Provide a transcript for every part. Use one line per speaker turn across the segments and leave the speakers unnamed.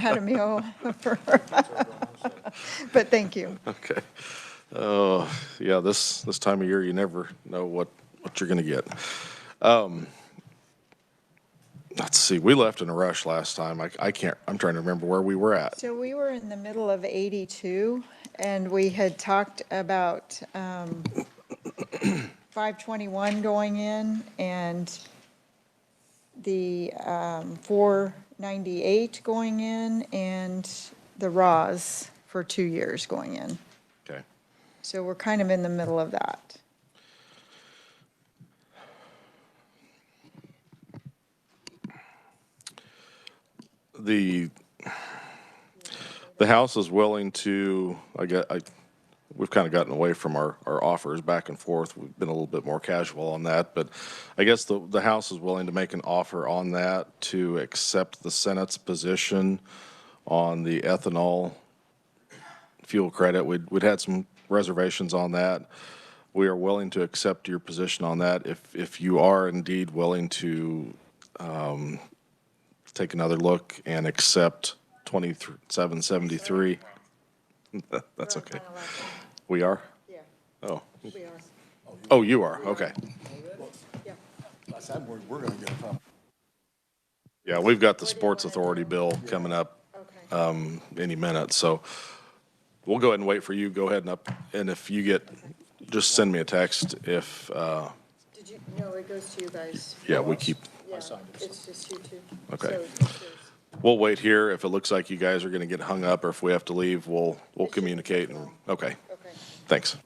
had a meal for, but thank you.
Okay. Oh, yeah, this time of year, you never know what you're going to get. Let's see, we left in a rush last time. I'm trying to remember where we were at.
So we were in the middle of 82, and we had talked about 521 going in and the 498 going in and the RAWs for 2 years going in.
Okay.
So we're kind of in the middle of that.
The House is willing to, we've kind of gotten away from our offers back and forth. We've been a little bit more casual on that, but I guess the House is willing to make an offer on that to accept the Senate's position on the ethanol fuel credit. We'd had some reservations on that. We are willing to accept your position on that if you are indeed willing to take another look and accept 2773. That's okay. We are?
Yeah,
Oh.
we are.
Oh, you are? Okay.
Yeah.
I said we're going to get a problem.
Yeah, we've got the Sports Authority bill coming up
Okay.
any minute, so we'll go ahead and wait for you. Go ahead and if you get, just send me a text if,
Did you, no, it goes to you guys.
yeah, we keep,
Yeah, it's just you two.
Okay.
So it's yours.
we'll wait here. If it looks like you guys are going to get hung up or if we have to leave, we'll communicate and, okay,
Okay.
thanks.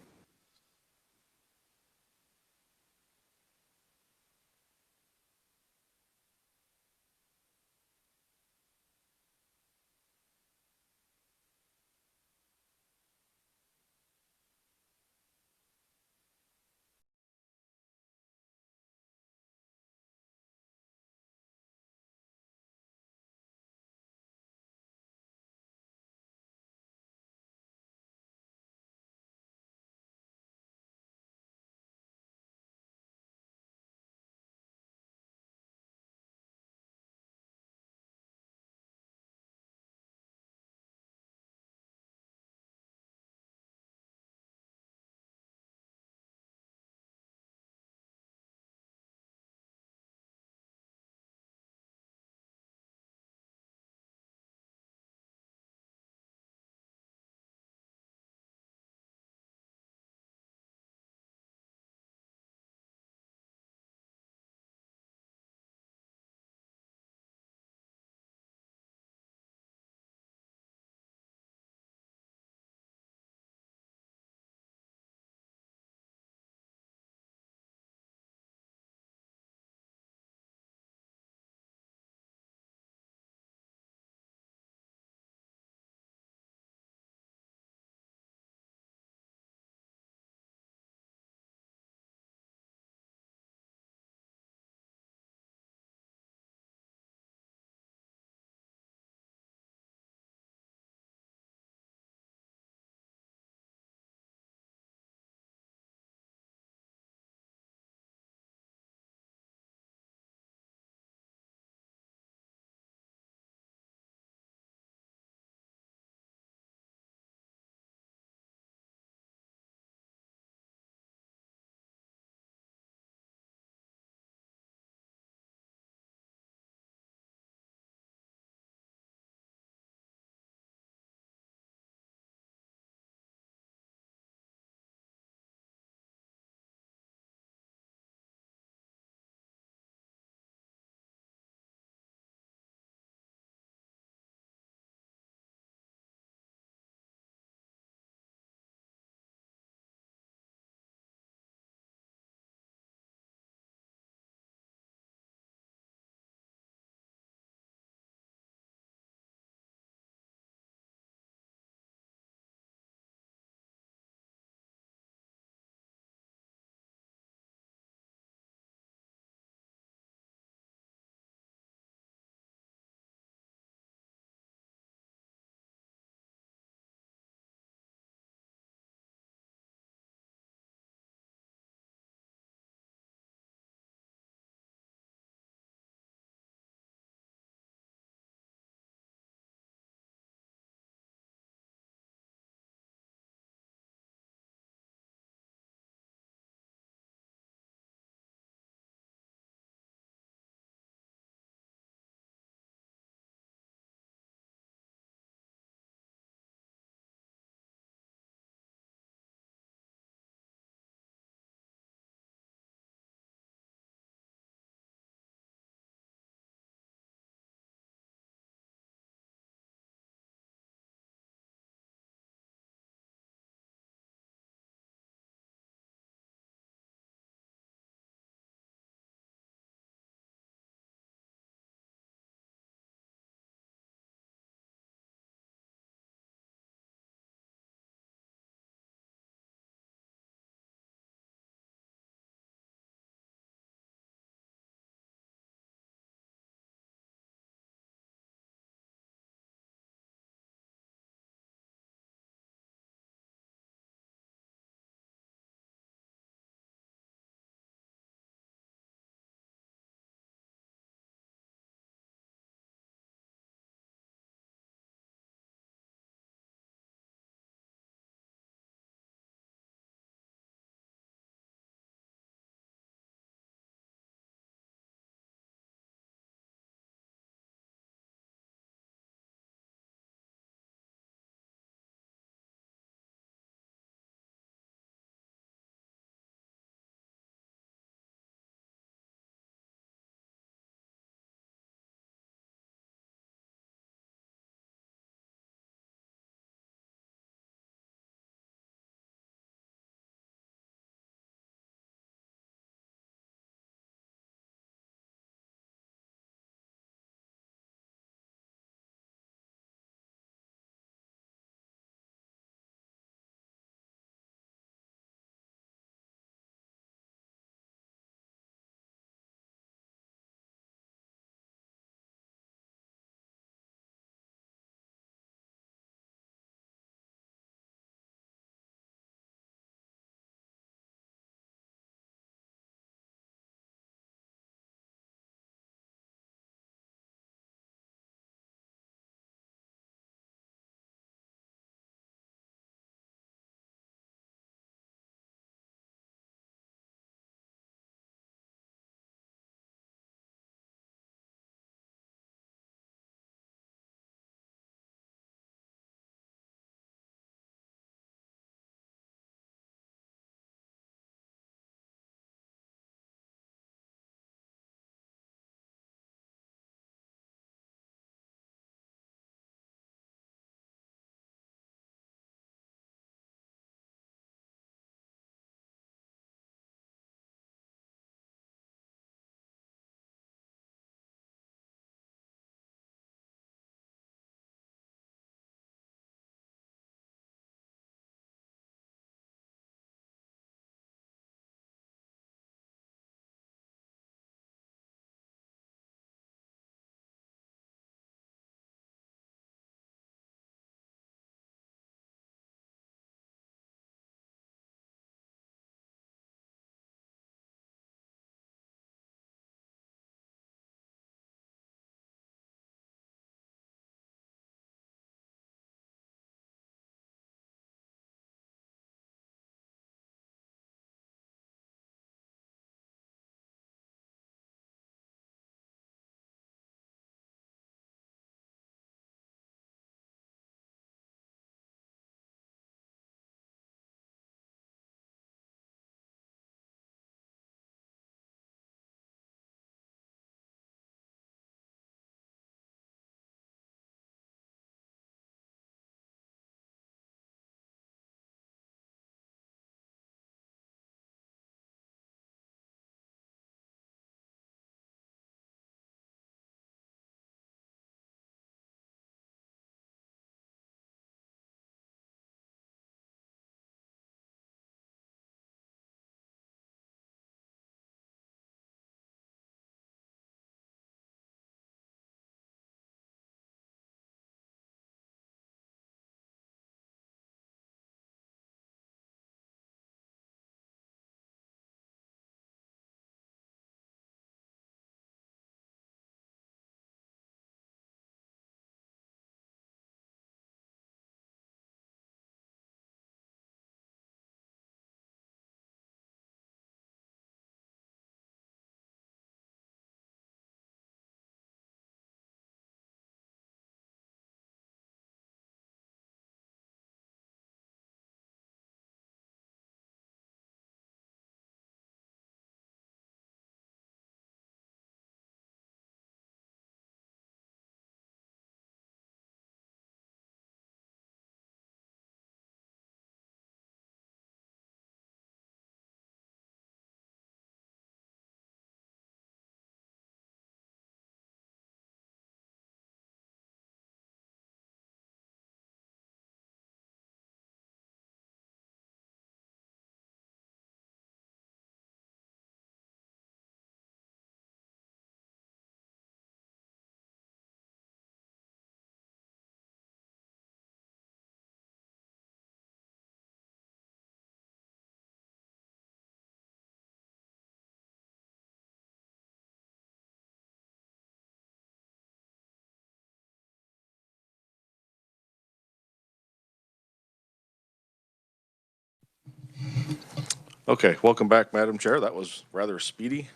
Okay, welcome back, Madam Chair. That was rather speedy.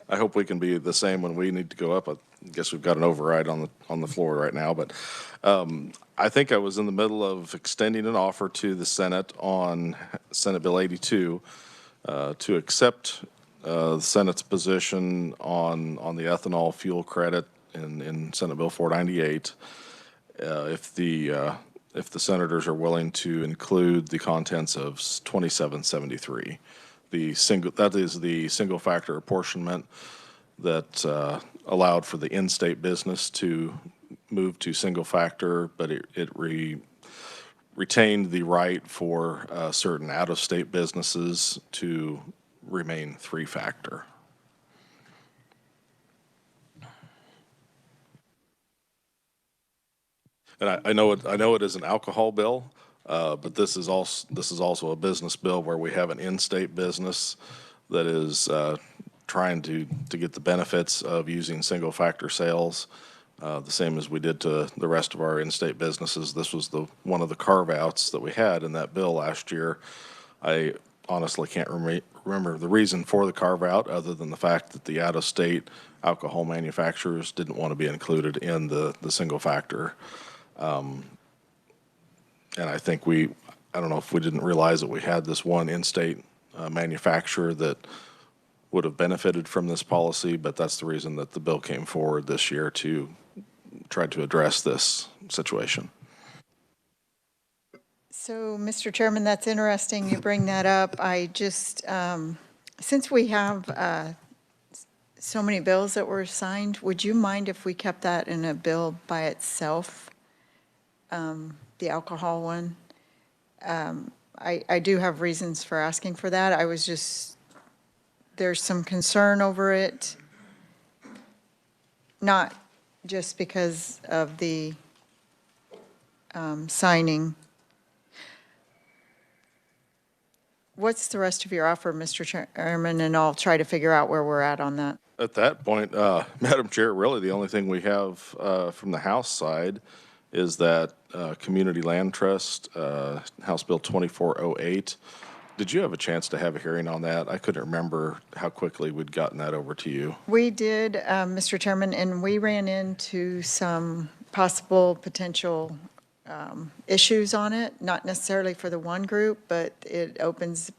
I hope we can be the same when we need to go up. I guess we've got an override on the floor right now, but I think I was in the middle of extending an offer to the Senate on Senate Bill 82 to accept the Senate's position on the ethanol fuel credit in Senate Bill 498. If the senators are willing to include the contents of 2773. That is the single factor apportionment that allowed for the in-state business to move to single factor, but it retained the right for certain out-of-state businesses to remain three factor. And I know it is an alcohol bill, but this is also a business bill where we have an in-state business that is trying to get the benefits of using single-factor sales, the same as we did to the rest of our in-state businesses. This was one of the carve-outs that we had in that bill last year. I honestly can't remember the reason for the carve-out, other than the fact that the out-of-state alcohol manufacturers didn't want to be included in the single-factor. And I think I don't know if we didn't realize that we had this one in-state manufacturer that would have benefited from this policy, but that's the reason that the bill came forward this year to try to address this situation.
So, Mr. Chairman, that's interesting you bring that up. I just, since we have so many bills that were signed, would you mind if we kept that in a bill by itself? The alcohol one? I do have reasons for asking for that. There's some concern over it, not just because of the signing. What's the rest of your offer, Mr. Chairman? And I'll try to figure out where we're at on that.
At that point, Madam Chair, really the only thing we have from the House side is that Community Land Trust, House Bill 2408. Did you have a chance to have a hearing on that? I couldn't remember how quickly we'd gotten that over to you.
We did, Mr. Chairman, and we ran into some potential issues on it, not necessarily for the one group, but it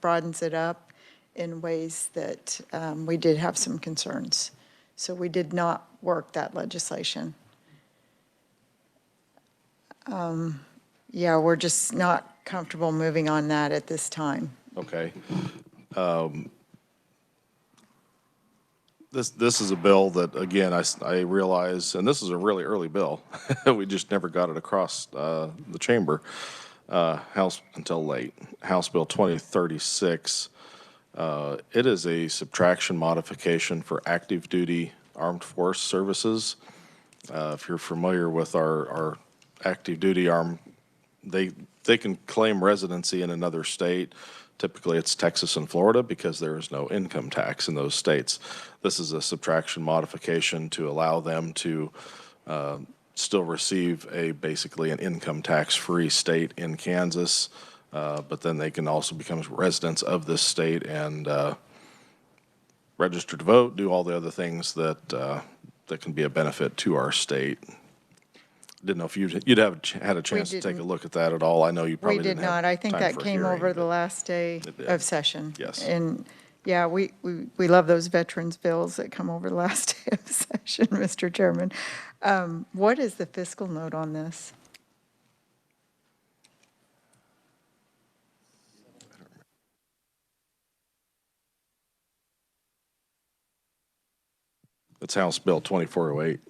broadens it up in ways that we did have some concerns. So we did not work that legislation. Yeah, we're just not comfortable moving on that at this time.
Okay. This is a bill that, again, I realize, and this is a really early bill. We just never got it across the chamber, House until late. House Bill 2036. It is a subtraction modification for active duty armed force services. If you're familiar with our active duty they can claim residency in another state. Typically, it's Texas and Florida because there is no income tax in those states. This is a subtraction modification to allow them to still receive basically an income tax-free state in Kansas, but then they can also become residents of this state and register to vote, do all the other things that can be a benefit to our state. Didn't know if you'd have had a chance to take a look at that at all. I know you probably
We did
didn't have
not. I think
time
that
for
came
hearing,
over the
but
last day
did.
of session.
Yes.
And, yeah, we love those veterans bills that come over the last day of session, Mr. Chairman. What is the fiscal note on this?
It's House Bill 2408.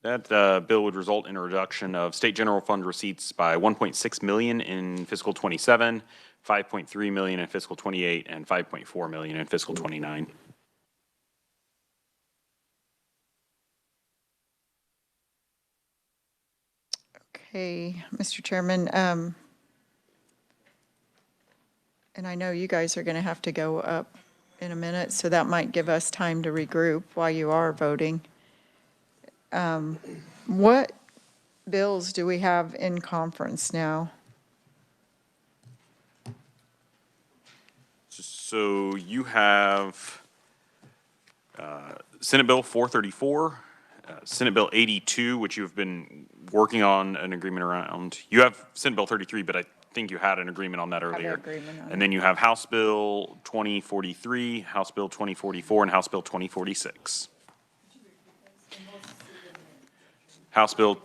That bill would result in a reduction of state general fund receipts by 1.6 million in fiscal 27, 5.3 million in fiscal 28, and 5.4 million in fiscal 29.
Okay, Mr. Chairman, and I know you guys are going to have to go up in a minute, so that might give us time to regroup while you are voting. What bills do we have in conference now?
So you have Senate Bill 434, Senate Bill 82, which you've been working on an agreement around. You have Senate Bill 33, but I think you had an agreement on that
an
earlier.
agreement on
And then you have House Bill 2043, House Bill 2044, and House Bill 2046. House Bill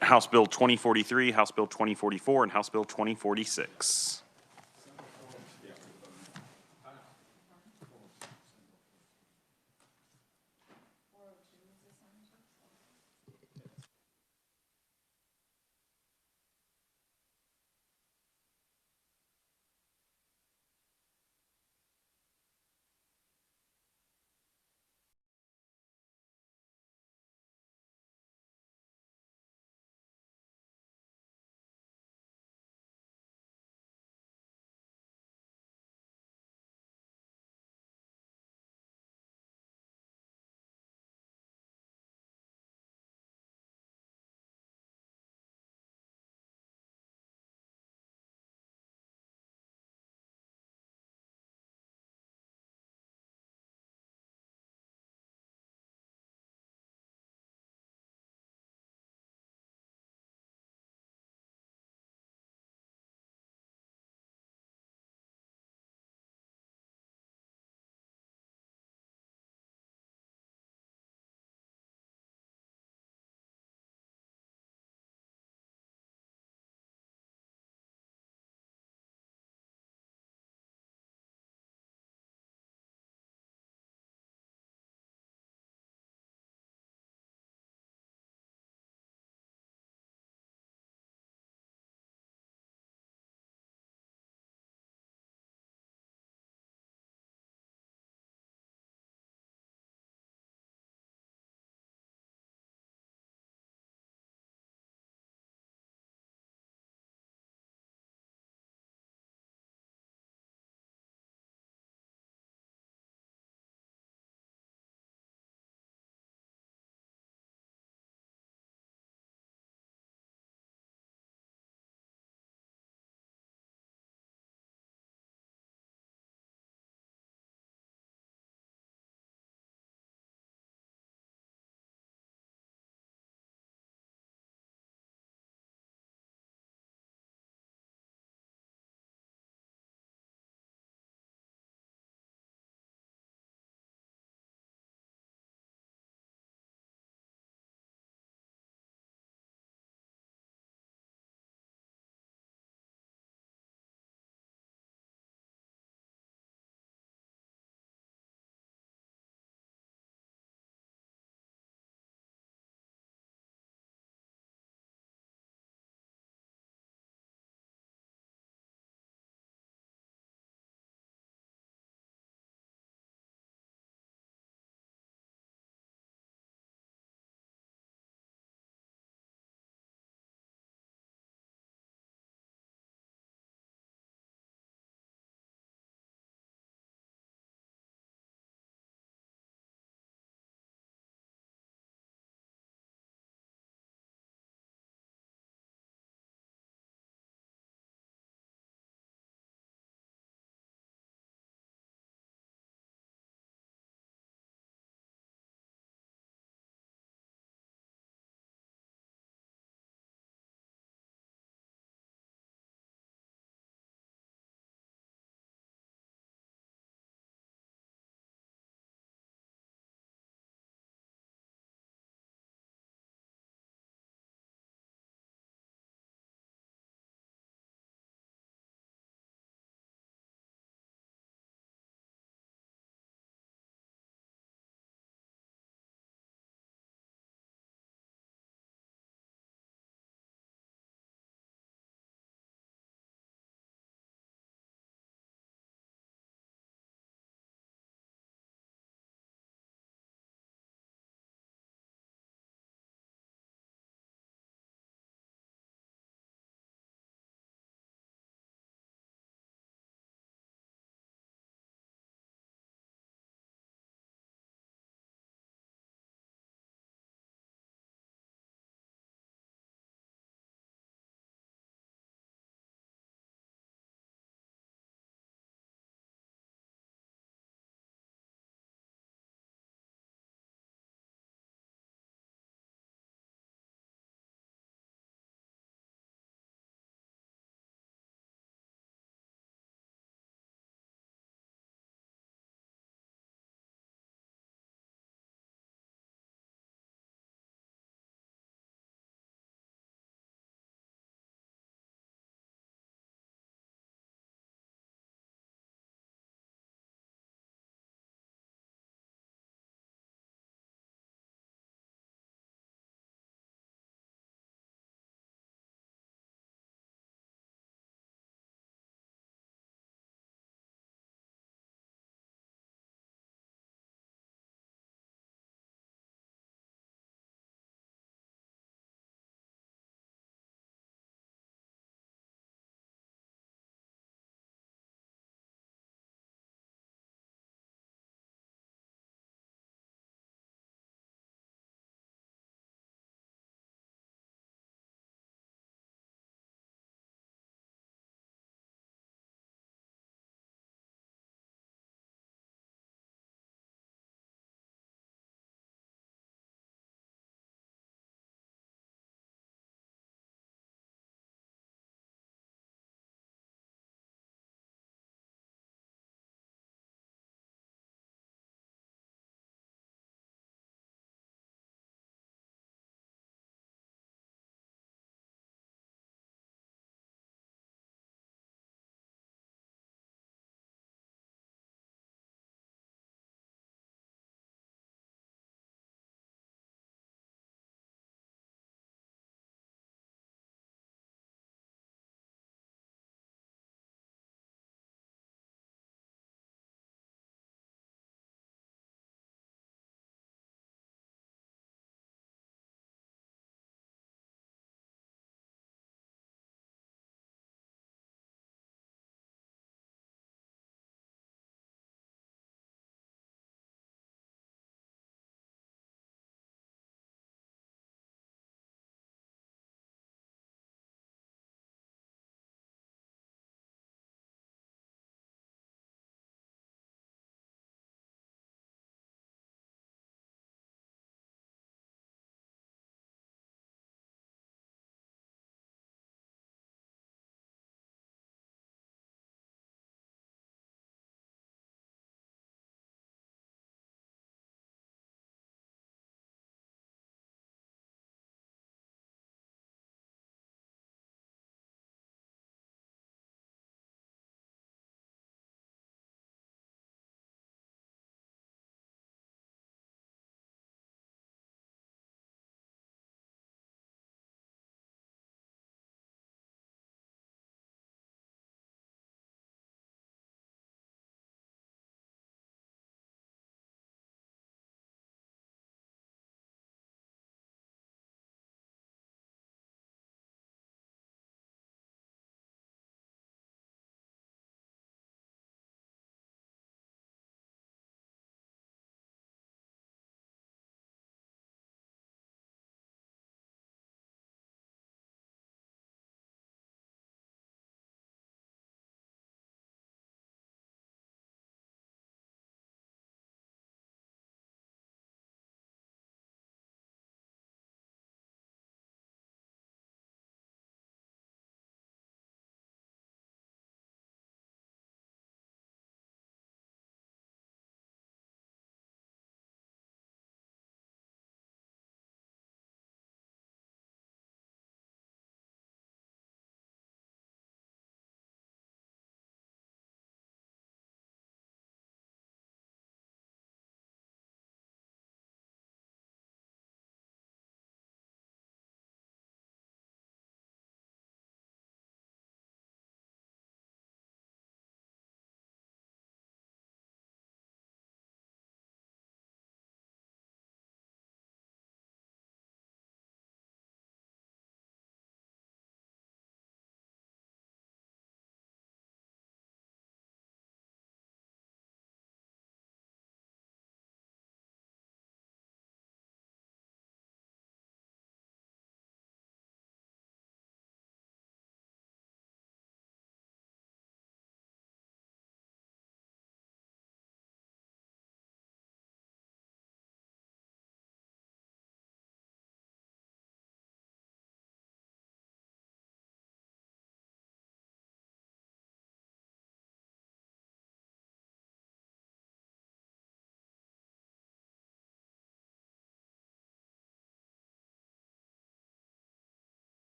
2043, House Bill 2044, and House Bill 2046.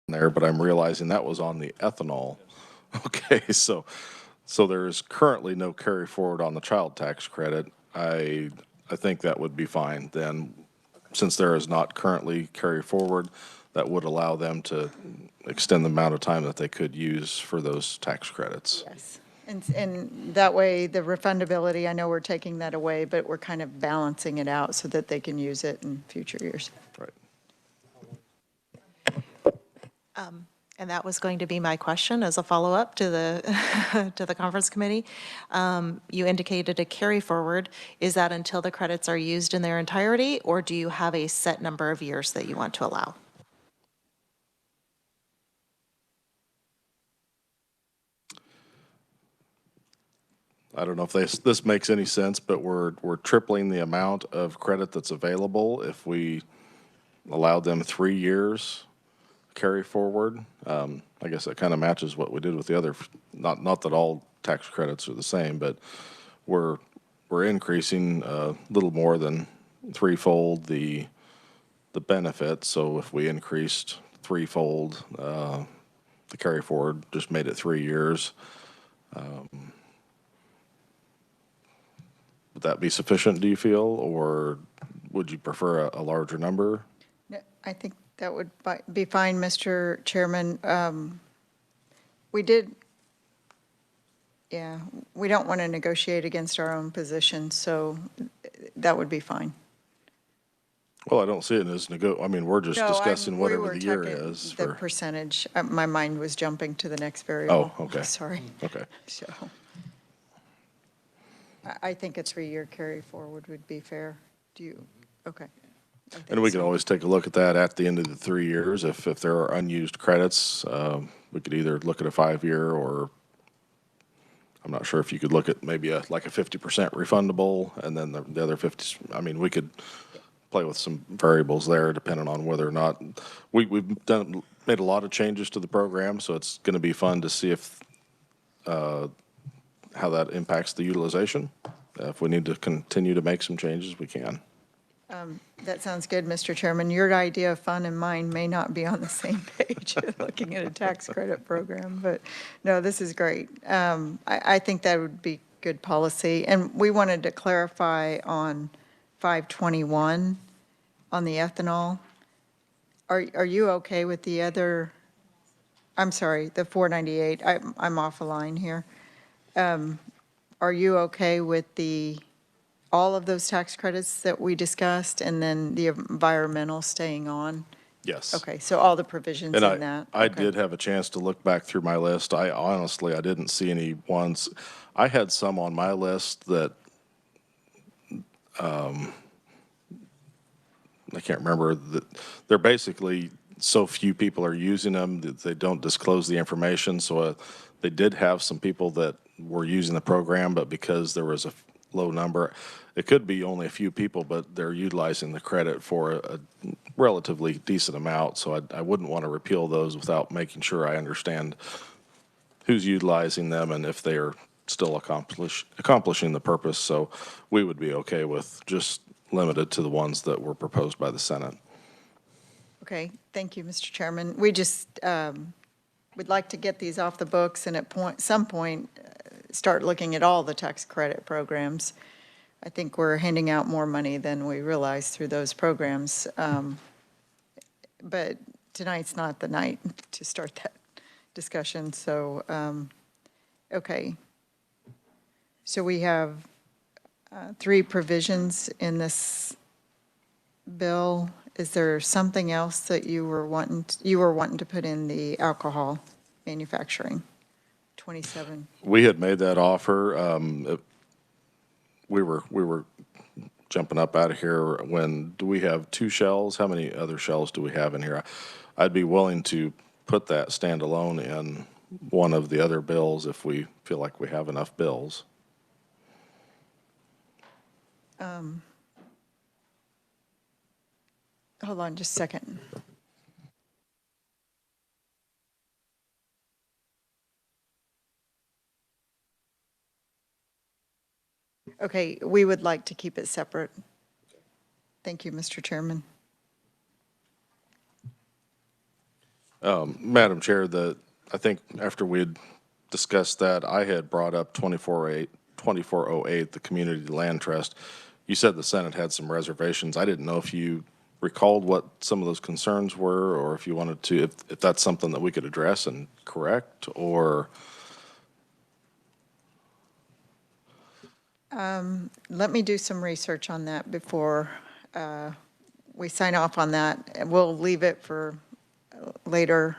there, but I'm realizing that was on the ethanol. Okay, so there is currently no carry forward on the child tax credit. I think that would be fine then, since there is not currently carry forward, that would allow them to extend the amount of time that they could use for those tax credits.
Yes. And that way, the refundability, I know we're taking that away, but we're kind of balancing it out so that they can use it in future years.
Right.
And that was going to be my question as a follow-up to the, to the conference committee. You indicated a carry forward. Is that until the credits are used in their entirety, or do you have a set number of years that you want to allow?
I don't know if this makes any sense, but we're tripling the amount of credit that's available if we allowed them 3 years carry forward. I guess that kind of matches what we did with the other, not that all tax credits are the same, but we're increasing a little more than threefold the benefit. So if we increased threefold, the carry forward just made it 3 years. Would that be sufficient, do you feel, or would you prefer a larger number?
No, I think that would be fine, Mr. Chairman. We did, yeah, we don't want to negotiate against our own position, so that would be fine.
Well, I don't see it as I mean, we're just
No,
discussing
we
whatever
were
the year
talking
is
the
for,
percentage. My mind was jumping to the next variable.
Oh, okay.
Sorry.
okay.
So I think a 3-year carry forward would be fair. Do you, okay. I
And
think
we can
so.
always take a look at that at the end of the 3 years. If there are unused credits, we could either look at a 5-year, or I'm not sure if you could look at maybe like a 50% refundable, and then the other 50, I mean, we could play with some variables there depending on whether or not, we've made a lot of changes to the program, so it's going to be fun to see if, how that impacts the utilization. If we need to continue to make some changes, we can.
That sounds good, Mr. Chairman. Your idea of fun and mine may not be on the same page, looking at a tax credit program, but no, this is great. I think that would be good policy. And we wanted to clarify on 521 on the ethanol. Are you okay with the other, I'm sorry, the 498, I'm off a line here. Are you okay with all of those tax credits that we discussed, and then the environmental staying on?
Yes.
Okay, so all the provisions
And
in that?
I
Okay.
did have a chance to look back through my list. I honestly, I didn't see any ones. I had some on my list that, I can't remember, that they're basically, so few people are using them that they don't disclose the information. So they did have some people that were using the program, but because there was a low number, it could be only a few people, but they're utilizing the credit for a relatively decent amount. So I wouldn't want to repeal those without making sure I understand who's utilizing them and if they are still accomplishing the purpose. So we would be okay with just limited to the ones that were proposed by the Senate.
Okay, thank you, Mr. Chairman. We just, would like to get these off the books and at some point, start looking at all the tax credit programs. I think we're handing out more money than we realize through those programs. But tonight's not the night to start that discussion, so, okay. So we have 3 provisions in this bill. Is there something else that you were wanting to put in the alcohol manufacturing, 27?
We had made that offer. We were jumping up out of here when, do we have 2 shells? How many other shells do we have in here? I'd be willing to put that standalone in one of the other bills if we feel like we have enough bills.
Hold on just a second. Okay, we would like to keep it separate. Thank you, Mr. Chairman.
Madam Chair, I think after we had discussed that, I had brought up 2408, the Community Land Trust. You said the Senate had some reservations. I didn't know if you recalled what some of those concerns were, or if you wanted to, if that's something that we could address and correct, or,
Let me do some research on that before we sign off on that. And we'll leave it for later.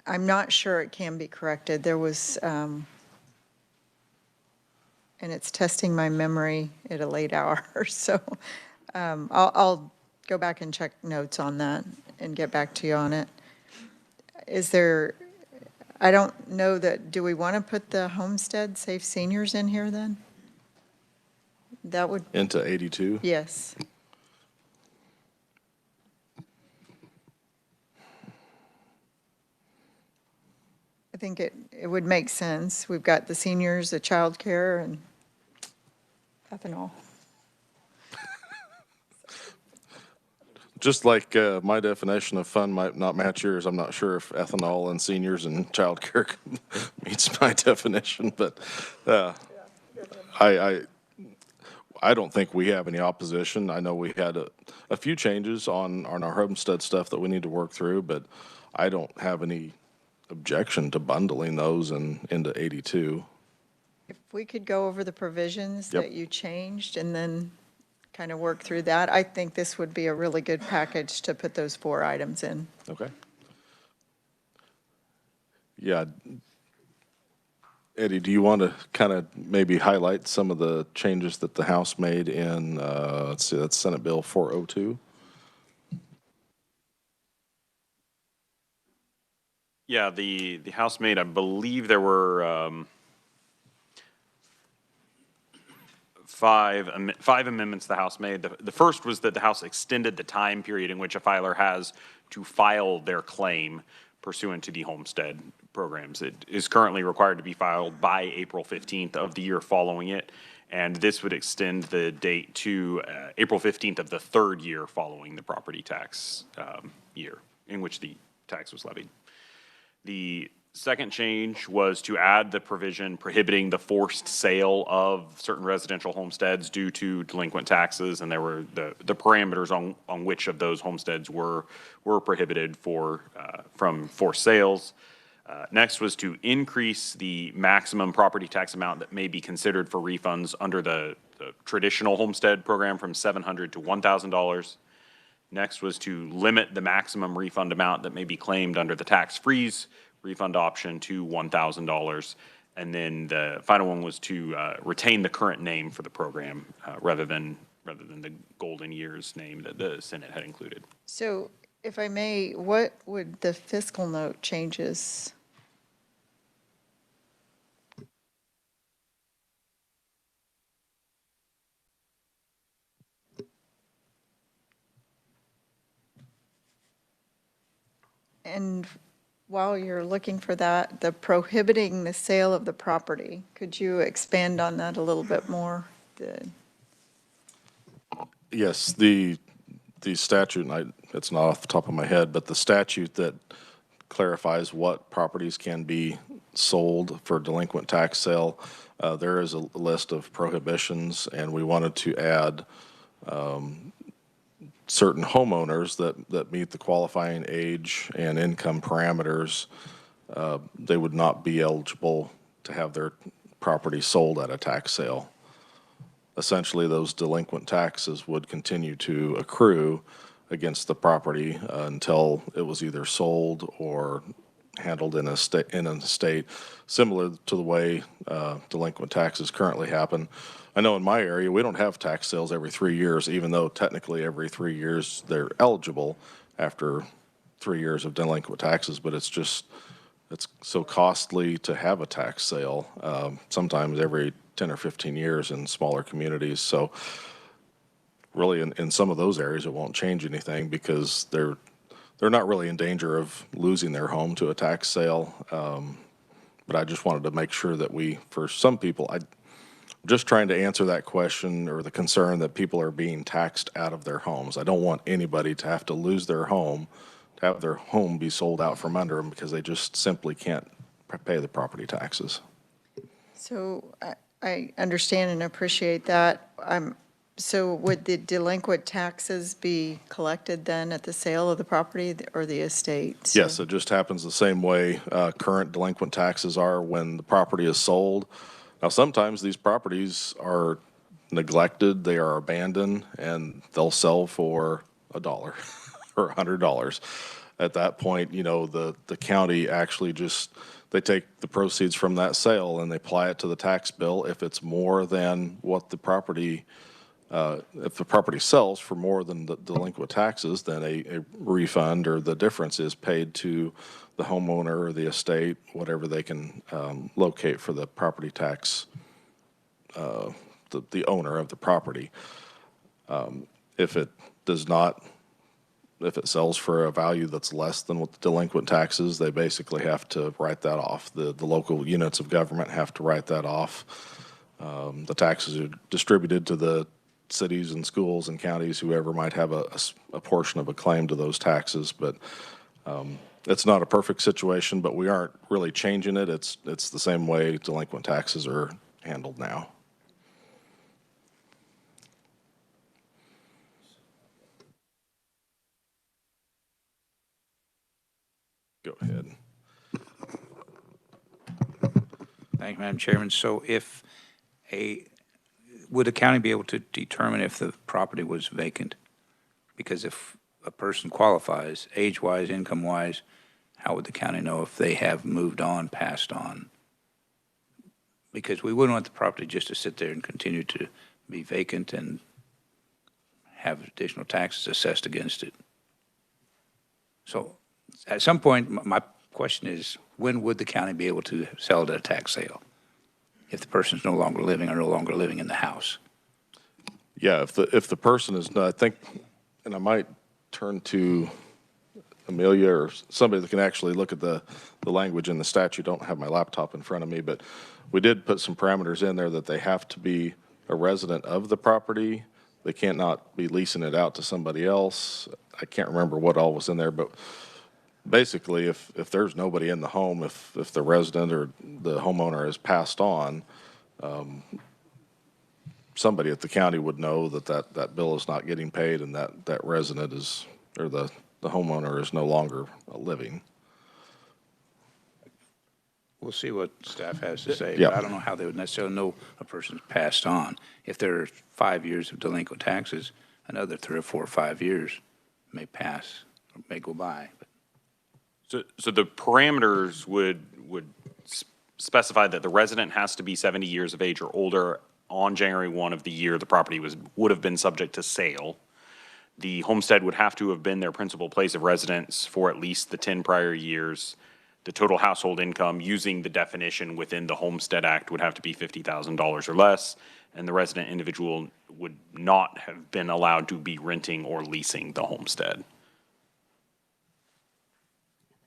I'm not sure it can be corrected. There was, and it's testing my memory at a late hour, so I'll go back and check notes on that and get back to you on it. Is there, I don't know that, do we want to put the homestead safe seniors in here then? That would,
into 82?
yes. I think it would make sense. We've got the seniors, the childcare, and ethanol.
Just like my definition of fun might not match yours, I'm not sure if ethanol and seniors and childcare meets my definition, but I don't think we have any opposition. I know we had a few changes on our homestead stuff that we need to work through, but I don't have any objection to bundling those into 82.
If we could go over the provisions
Yep.
that you changed and then kind of work through that, I think this would be a really good package to put those 4 items in.
Okay. Yeah. Eddie, do you want to kind of maybe highlight some of the changes that the House made in, let's see, that's Senate Bill 402?
Yeah, the House made, I believe there were five amendments the House made. The first was that the House extended the time period in which a filer has to file their claim pursuant to the homestead programs. It is currently required to be filed by April 15th of the year following it, and this would extend the date to April 15th of the 3rd year following the property tax year in which the tax was levied. The second change was to add the provision prohibiting the forced sale of certain residential homesteads due to delinquent taxes, and there were the parameters on which of those homesteads were prohibited from forced sales. Next was to increase the maximum property tax amount that may be considered for refunds under the traditional homestead program from $700 to $1,000. Next was to limit the maximum refund amount that may be claimed under the tax freeze refund option to $1,000. And then the final one was to retain the current name for the program rather than the golden years name that the Senate had included.
So if I may, what would the fiscal note changes? And while you're looking for that, the prohibiting the sale of the property, could you expand on that a little bit more?
Yes, the statute, and it's not off the top of my head, but the statute that clarifies what properties can be sold for delinquent tax sale, there is a list of prohibitions, and we wanted to add certain homeowners that meet the qualifying age and income parameters. They would not be eligible to have their property sold at a tax sale. Essentially, those delinquent taxes would continue to accrue against the property until it was either sold or handled in an estate, similar to the way delinquent taxes currently happen. I know in my area, we don't have tax sales every 3 years, even though technically every 3 years they're eligible after 3 years of delinquent taxes, but it's so costly to have a tax sale, sometimes every 10 or 15 years in smaller communities. So really in some of those areas, it won't change anything because they're not really in danger of losing their home to a tax sale. But I just wanted to make sure that for some people, I'm just trying to answer that question or the concern that people are being taxed out of their homes. I don't want anybody to have to lose their home to have their home be sold out from under them because they just simply can't pay the property taxes.
So I understand and appreciate that. So would the delinquent taxes be collected then at the sale of the property or the estate? So-
Yes, it just happens the same way current delinquent taxes are when the property is sold. Now, sometimes these properties are neglected, they are abandoned, and they'll sell for $1 or $100. At that point, you know, the county actually just, they take the proceeds from that sale and they apply it to the tax bill. If it's more than what the property if the property sells for more than the delinquent taxes, then a refund or the difference is paid to the homeowner or the estate, whatever they can locate for the property tax, the owner of the property. If it does not, if it sells for a value that's less than what the delinquent taxes, they basically have to write that off. The local units of government have to write that off. The taxes are distributed to the cities and schools and counties, whoever might have a portion of a claim to those taxes. But it's not a perfect situation, but we aren't really changing it. It's the same way delinquent taxes are handled now. Go ahead.
Thank you, Madam Chairman. So would the county be able to determine if the property was vacant? Because if a person qualifies, age-wise, income-wise, how would the county know if they have moved on, passed on? Because we wouldn't want the property just to sit there and continue to be vacant and have additional taxes assessed against it. So at some point, my question is, when would the county be able to sell it at a tax sale? If the person's no longer living or no longer living in the house?
Yeah, if the person is, I think, and I might turn to Amelia or somebody that can actually look at the language in the statute. I don't have my laptop in front of me, but we did put some parameters in there that they have to be a resident of the property. They can't not be leasing it out to somebody else. I can't remember what all was in there, but basically, if there's nobody in the home, if the resident or the homeowner has passed on, somebody at the county would know that bill is not getting paid and that resident is, or the homeowner is no longer living.
We'll see what staff has to say.
Yeah.
But I don't know how they would necessarily know a person's passed on. If there are 5 years of delinquent taxes, another 3 or 4 or 5 years may pass, or may go by.
So the parameters would specify that the resident has to be 70 years of age or older on January 1 of the year the property would have been subject to sale. The homestead would have to have been their principal place of residence for at least the 10 prior years. The total household income, using the definition within the Homestead Act, would have to be $50,000 or less, and the resident individual would not have been allowed to be renting or leasing the homestead.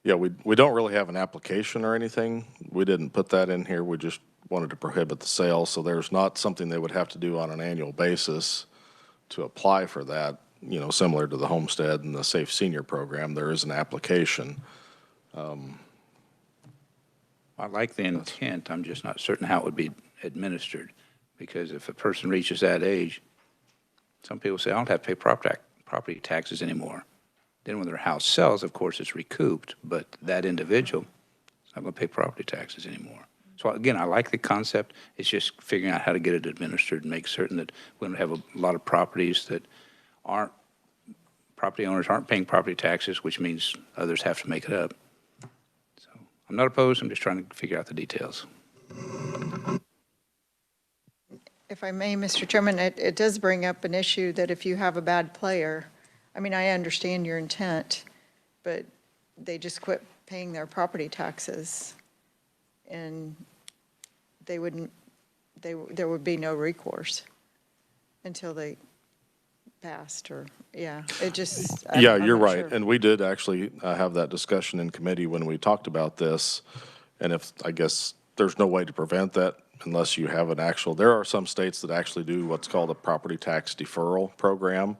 Yeah, we don't really have an application or anything. We didn't put that in here. We just wanted to prohibit the sale, so there's not something they would have to do on an annual basis to apply for that. You know, similar to the homestead and the Safe Senior Program, there is an application.
I like the intent, I'm just not certain how it would be administered. Because if a person reaches that age, some people say, I don't have to pay property taxes anymore. Then when their house sells, of course, it's recouped, but that individual is not going to pay property taxes anymore. So again, I like the concept. It's just figuring out how to get it administered and make certain that we don't have a lot of properties that property owners aren't paying property taxes, which means others have to make it up. So I'm not opposed. I'm just trying to figure out the details.
If I may, Mr. Chairman, it does bring up an issue that if you have a bad player, I mean, I understand your intent, but they just quit paying their property taxes, and there would be no recourse until they passed, or, yeah, it just.
Yeah,
I'm
you're
not
right.
sure.
And we did actually have that discussion in committee when we talked about this. And I guess there's no way to prevent that unless you have an actual, there are some states that actually do what's called a property tax deferral program.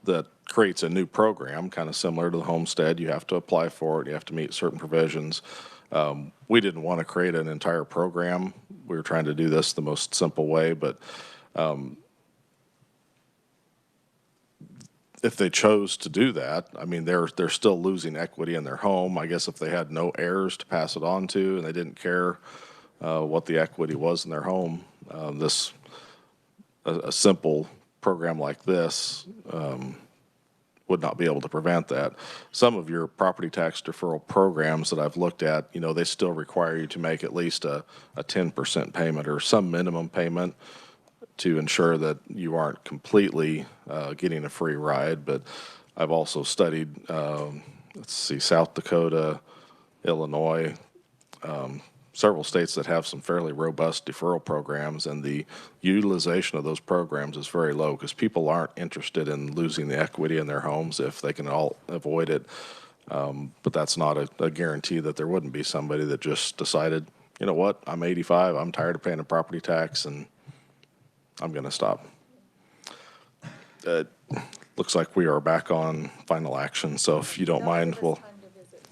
that creates a new program, kind of similar to the homestead. You have to apply for it, you have to meet certain provisions. We didn't want to create an entire program. We were trying to do this the most simple way, but if they chose to do that, I mean, they're still losing equity in their home. I guess if they had no heirs to pass it on to and they didn't care what the equity was in their home, a simple program like this would not be able to prevent that. Some of your property tax deferral programs that I've looked at, you know, they still require you to make at least a 10% payment or some minimum payment to ensure that you aren't completely getting a free ride. But I've also studied, South Dakota, Illinois, several states that have some fairly robust deferral programs, and the utilization of those programs is very low because people aren't interested in losing the equity in their homes if they can all avoid it. But that's not a guarantee that there wouldn't be somebody that just decided, you know what, I'm 85, I'm tired of paying a property tax, and I'm going to stop. Looks like we are back on final action, so if you don't mind, we'll.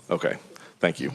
Okay, thank you.